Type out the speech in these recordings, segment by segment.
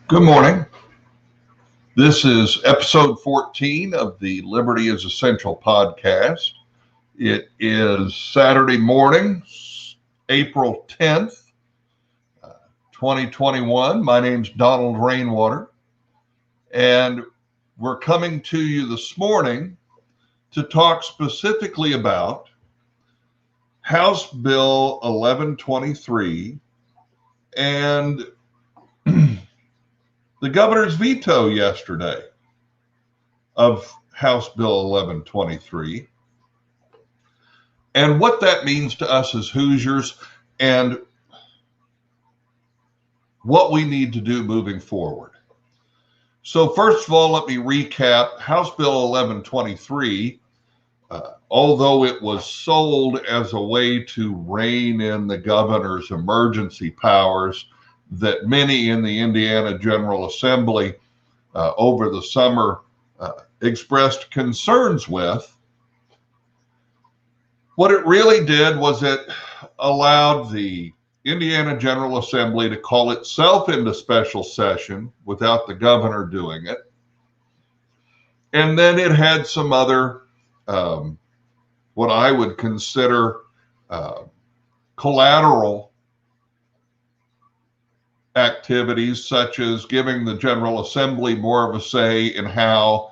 Good morning. This is episode 14 of the Liberty is Essential podcast. It is Saturday morning, April 10th, 2021. My name's Donald Rainwater, and we're coming to you this morning to talk specifically about House Bill 1123 and the governor's veto yesterday of House Bill 1123 and what that means to us as Hoosiers and what we need to do moving forward. So first of all, let me recap House Bill 1123. Although it was sold as a way to rein in the governor's emergency powers that many in the Indiana General Assembly over the summer expressed concerns with, what it really did was it allowed the Indiana General Assembly to call itself into special session without the governor doing it. And then it had some other, what I would consider collateral activities, such as giving the General Assembly more of a say in how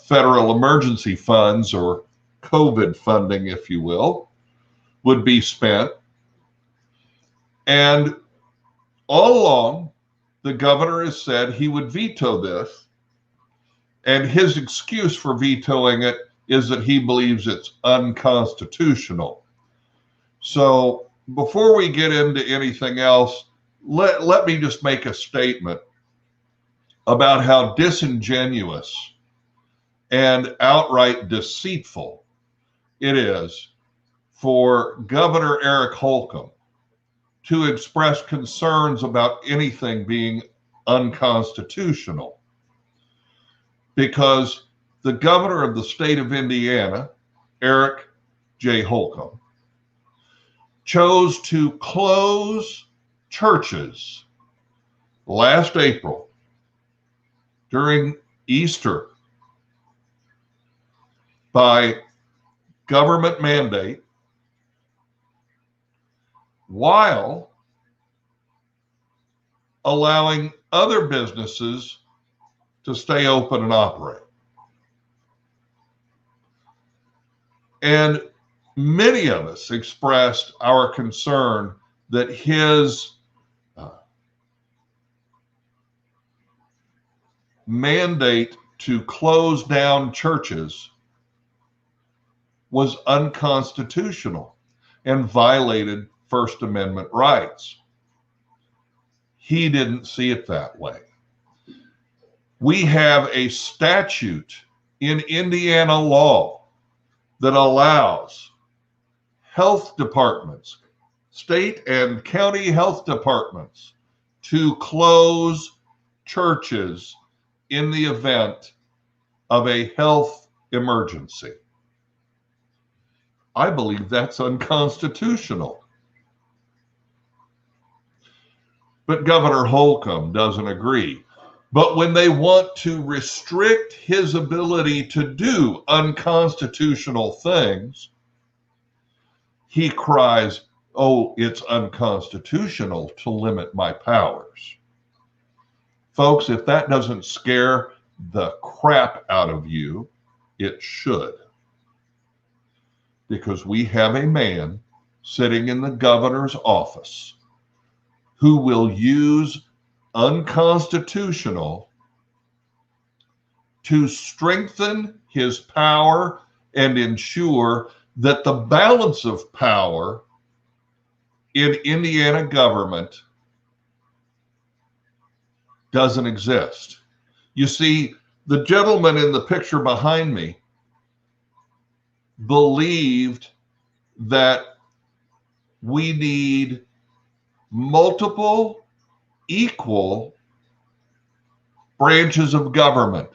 federal emergency funds, or COVID funding, if you will, would be spent. And all along, the governor has said he would veto this, and his excuse for vetoing it is that he believes it's unconstitutional. So before we get into anything else, let me just make a statement about how disingenuous and outright deceitful it is for Governor Eric Holcomb to express concerns about anything being unconstitutional. Because the governor of the state of Indiana, Eric J. Holcomb, chose to close churches last April during Easter by government mandate, while allowing other businesses to stay open and operate. And many of us expressed our concern that his mandate to close down churches was unconstitutional and violated First Amendment rights. He didn't see it that way. We have a statute in Indiana law that allows health departments, state and county health departments, to close churches in the event of a health emergency. I believe that's unconstitutional. But Governor Holcomb doesn't agree. But when they want to restrict his ability to do unconstitutional things, he cries, "Oh, it's unconstitutional to limit my powers." Folks, if that doesn't scare the crap out of you, it should. Because we have a man sitting in the governor's office who will use unconstitutional to strengthen his power and ensure that the balance of power in Indiana government doesn't exist. You see, the gentleman in the picture behind me believed that we need multiple equal branches of government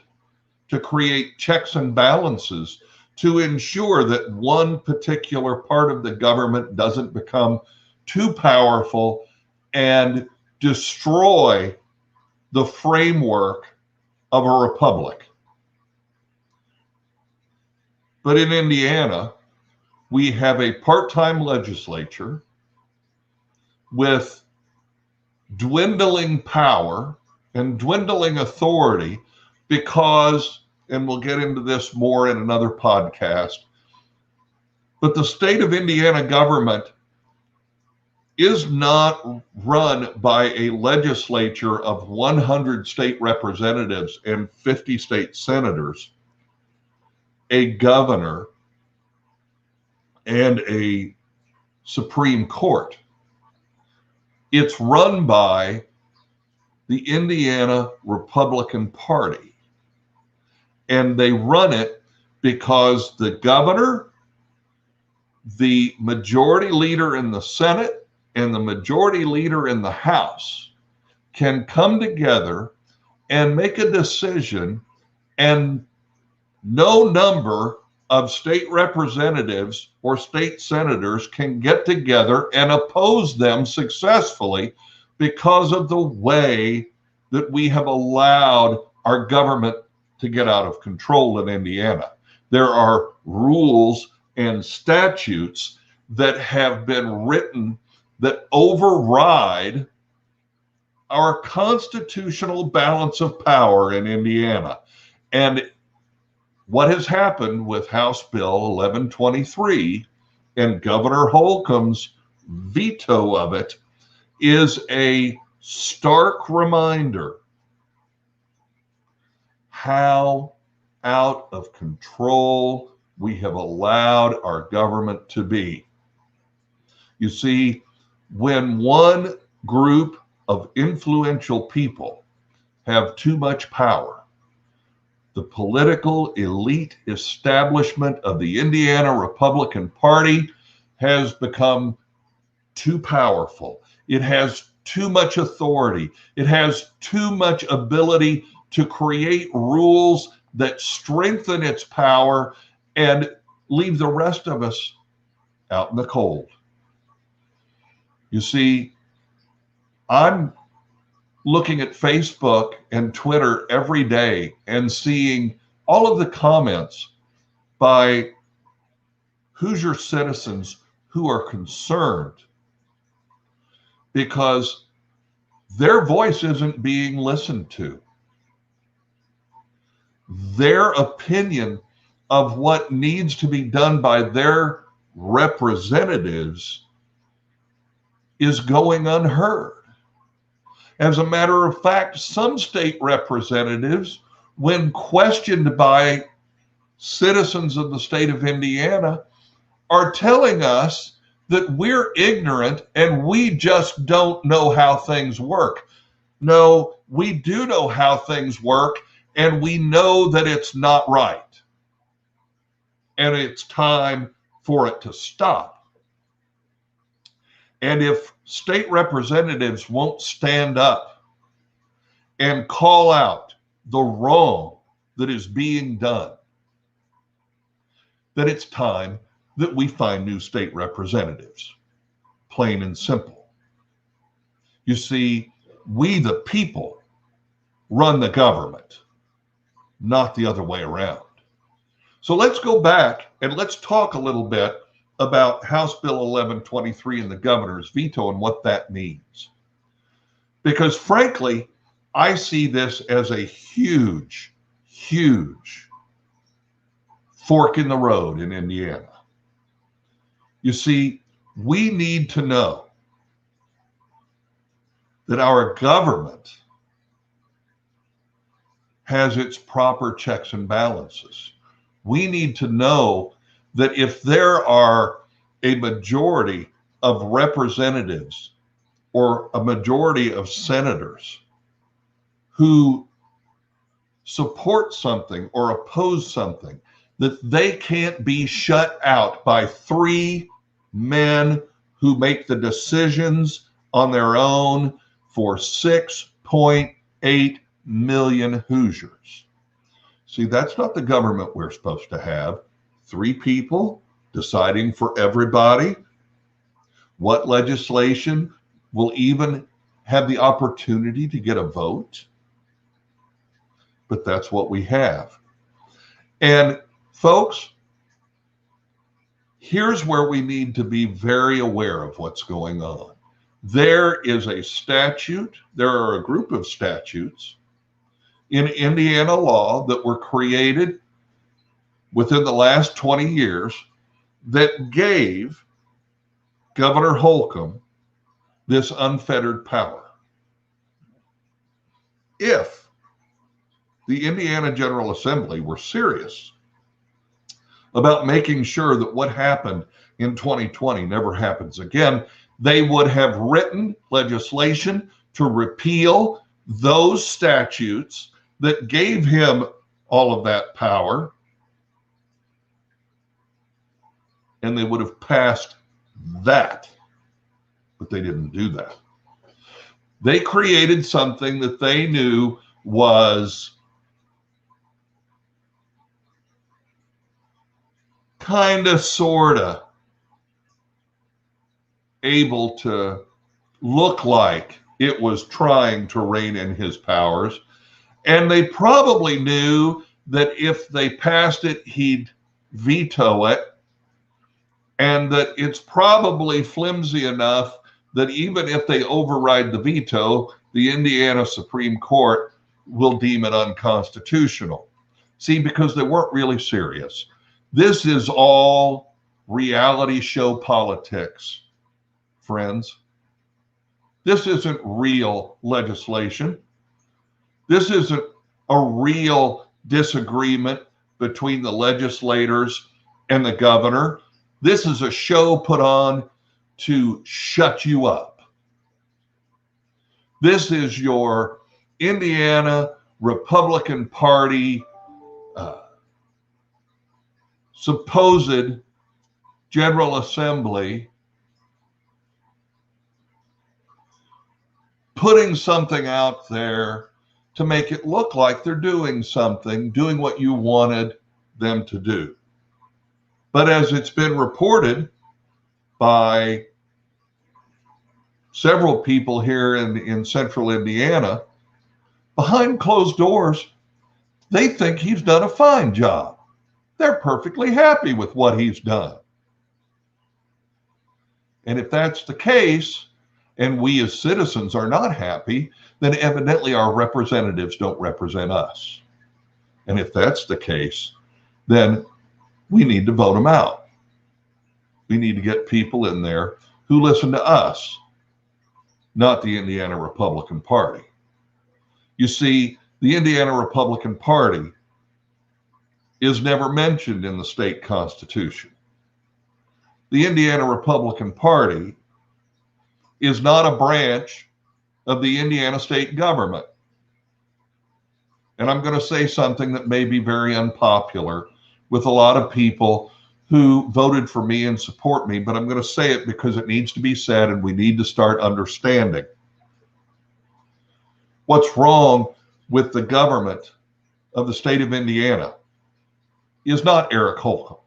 to create checks and balances to ensure that one particular part of the government doesn't become too powerful and destroy the framework of a republic. But in Indiana, we have a part-time legislature with dwindling power and dwindling authority because, and we'll get into this more in another podcast, but the state of Indiana government is not run by a legislature of 100 state representatives and 50 state senators, a governor, and a Supreme Court. It's run by the Indiana Republican Party. And they run it because the governor, the majority leader in the Senate, and the majority leader in the House can come together and make a decision, and no number of state representatives or state senators can get together and oppose them successfully because of the way that we have allowed our government to get out of control in Indiana. There are rules and statutes that have been written that override our constitutional balance of power in Indiana. And what has happened with House Bill 1123 and Governor Holcomb's veto of it is a stark reminder how out of control we have allowed our government to be. You see, when one group of influential people have too much power, the political elite establishment of the Indiana Republican Party has become too powerful. It has too much authority. It has too much ability to create rules that strengthen its power and leave the rest of us out in the cold. You see, I'm looking at Facebook and Twitter every day and seeing all of the comments by Hoosier citizens who are concerned because their voice isn't being listened to. Their opinion of what needs to be done by their representatives is going unheard. As a matter of fact, some state representatives, when questioned by citizens of the state of Indiana, are telling us that we're ignorant and we just don't know how things work. No, we do know how things work, and we know that it's not right. And it's time for it to stop. And if state representatives won't stand up and call out the wrong that is being done, then it's time that we find new state representatives, plain and simple. You see, we the people run the government, not the other way around. So let's go back and let's talk a little bit about House Bill 1123 and the governor's veto and what that means. Because frankly, I see this as a huge, huge fork in the road in Indiana. You see, we need to know that our government has its proper checks and balances. We need to know that if there are a majority of representatives or a majority of senators who support something or oppose something, that they can't be shut out by three men who make the decisions on their own for 6.8 million Hoosiers. See, that's not the government we're supposed to have. Three people deciding for everybody what legislation will even have the opportunity to get a vote. but that's what we have. And folks, here's where we need to be very aware of what's going on. There is a statute, there are a group of statutes in Indiana law that were created within the last 20 years that gave Governor Holcomb this unfettered power. If the Indiana General Assembly were serious about making sure that what happened in 2020 never happens again, they would have written legislation to repeal those statutes that gave him all of that power, and they would have passed that. But they didn't do that. They created something that they knew was kind of, sort of able to look like it was trying to rein in his powers. And they probably knew that if they passed it, he'd veto it, and that it's probably flimsy enough that even if they override the veto, the Indiana Supreme Court will deem it unconstitutional. See, because they weren't really serious. This is all reality show politics, friends. This isn't real legislation. This isn't a real disagreement between the legislators and the governor. This is a show put on to shut you up. This is your Indiana Republican Party supposed General Assembly putting something out there to make it look like they're doing something, doing what you wanted them to do. But as it's been reported by several people here in central Indiana, behind closed doors, they think he's done a fine job. They're perfectly happy with what he's done. And if that's the case, and we as citizens are not happy, then evidently our representatives don't represent us. And if that's the case, then we need to vote them out. We need to get people in there who listen to us, not the Indiana Republican Party. You see, the Indiana Republican Party is never mentioned in the state constitution. The Indiana Republican Party is not a branch of the Indiana state government. And I'm going to say something that may be very unpopular with a lot of people who voted for me and support me, but I'm going to say it because it needs to be said and we need to start understanding. What's wrong with the government of the state of Indiana is not Eric Holcomb.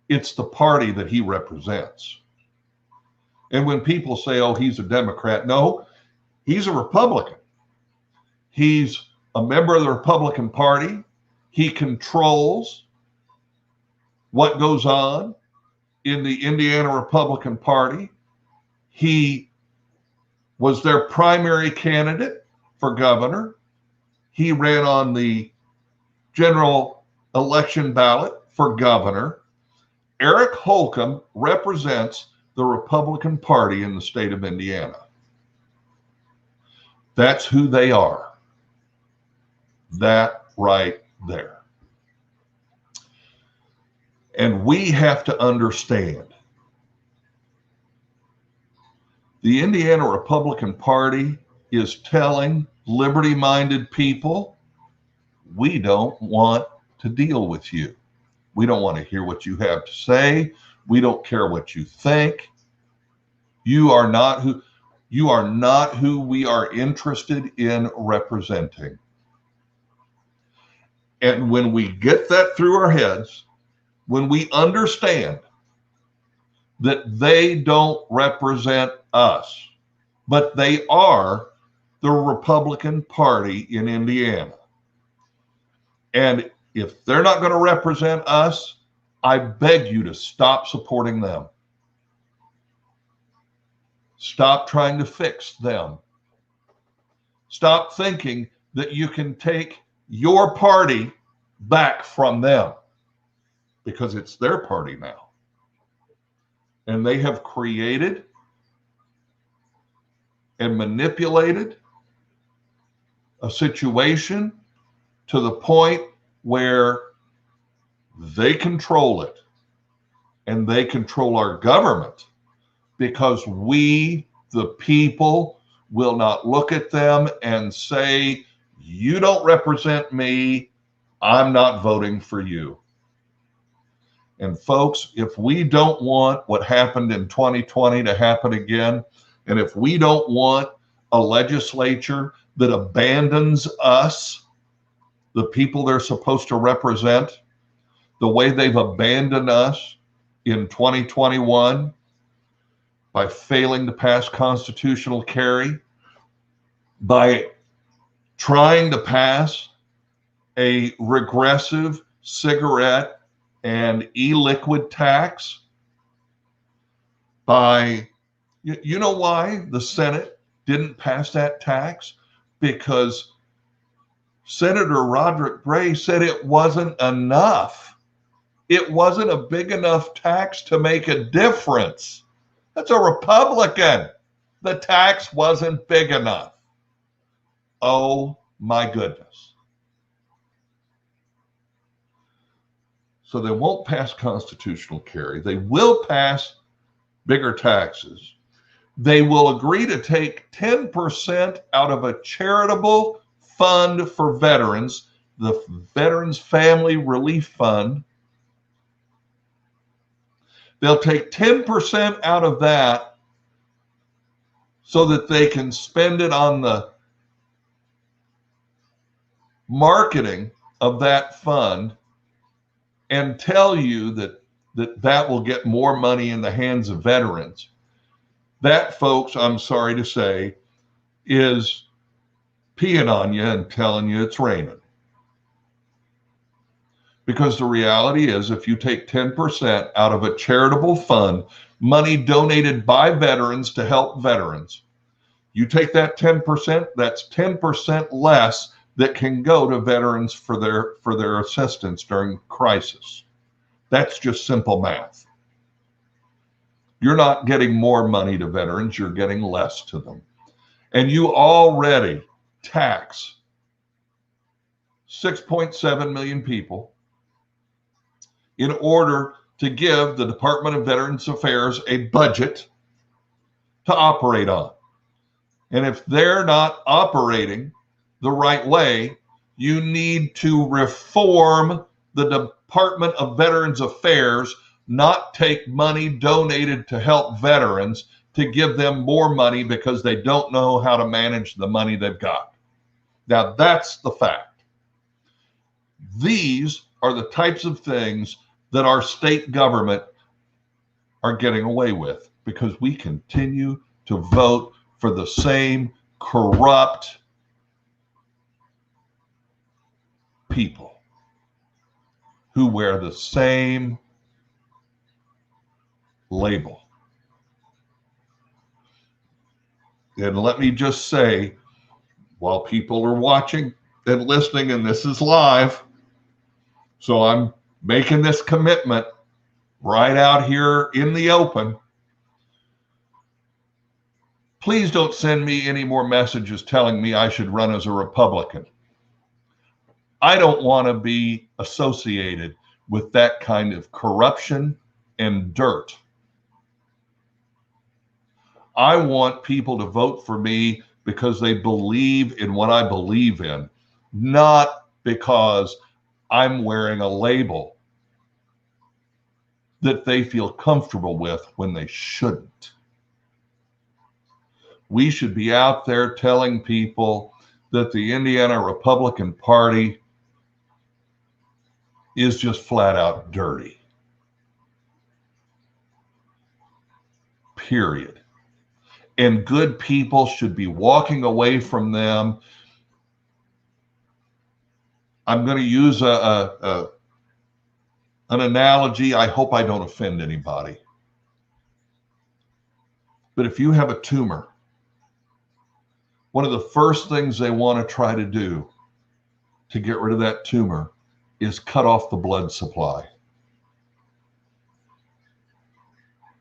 It's the party that he represents. And when people say, oh, he's a Democrat, no, he's a Republican. He's a member of the Republican Party. He controls what goes on in the Indiana Republican Party. He was their primary candidate for governor. He ran on the general election ballot for governor. Eric Holcomb represents the Republican Party in the state of Indiana. That's who they are. That right there. And we have to understand the Indiana Republican Party is telling liberty-minded people, we don't want to deal with you. We don't want to hear what you have to say. We don't care what you think. You are not who we are interested in representing. And when we get that through our heads, when we understand that they don't represent us, but they are the Republican Party in Indiana. And if they're not going to represent us, I beg you to stop supporting them. Stop trying to fix them. Stop thinking that you can take your party back from them, because it's their party now. And they have created and manipulated a situation to the point where they control it, and they control our government, because we, the people, will not look at them and say, you don't represent me, I'm not voting for you. And folks, if we don't want what happened in 2020 to happen again, and if we don't want a legislature that abandons us, the people they're supposed to represent, the way they've abandoned us in 2021 by failing to pass constitutional carry, by trying to pass a regressive cigarette and e-liquid tax, by, you know why the Senate didn't pass that tax? Because Senator Roderick Gray said it wasn't enough. It wasn't a big enough tax to make a difference. That's a Republican. The tax wasn't big enough. Oh my goodness. So they won't pass constitutional carry. They will pass bigger taxes. They will agree to take 10% out of a charitable fund for veterans, the Veterans Family Relief Fund. They'll take 10% out of that so that they can spend it on the marketing of that fund, and tell you that will get more money in the hands of veterans. That, folks, I'm sorry to say, is peeing on you and telling you it's raining. Because the reality is, if you take 10% out of a charitable fund, money donated by veterans to help veterans, you take that 10%, that's 10% less that can go to veterans for their assistance during crisis. That's just simple math. You're not getting more money to veterans, you're getting less to them. And you already tax 6.7 million people in order to give the Department of Veterans Affairs a budget to operate on. And if they're not operating the right way, you need to reform the Department of Veterans Affairs, not take money donated to help veterans to give them more money because they don't know how to manage the money they've got. Now, that's the fact. These are the types of things that our state government are getting away with because we continue to vote for the same corrupt people who wear the same label. And let me just say, while people are watching and listening, and this is live, so I'm making this commitment right out here in the open. Please don't send me any more messages telling me I should run as a Republican. I don't want to be associated with that kind of corruption and dirt. I want people to vote for me because they believe in what I believe in, not because I'm wearing a label that they feel comfortable with when they shouldn't. We should be out there telling people that the Indiana Republican Party is just flat out dirty. Period. and good people should be walking away from them. I'm going to use an analogy. I hope I don't offend anybody. But if you have a tumor, one of the first things they want to try to do to get rid of that tumor is cut off the blood supply.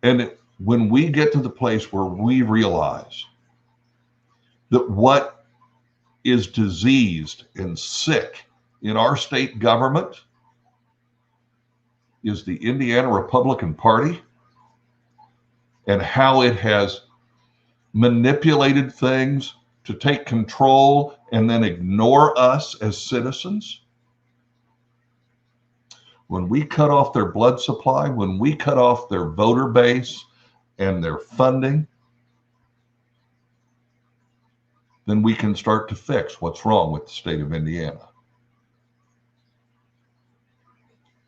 And when we get to the place where we realize that what is diseased and sick in our state government is the Indiana Republican Party and how it has manipulated things to take control and then ignore us as citizens. When we cut off their blood supply, when we cut off their voter base and their funding, then we can start to fix what's wrong with the state of Indiana.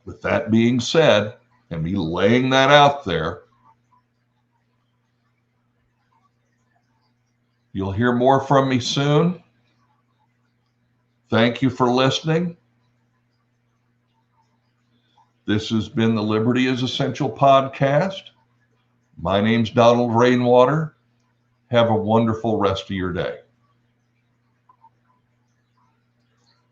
With that being said, and me laying that out there, you'll hear more from me soon. Thank you for listening. This has been the Liberty is Essential podcast. My name's Donald Rainwater. Have a wonderful rest of your day.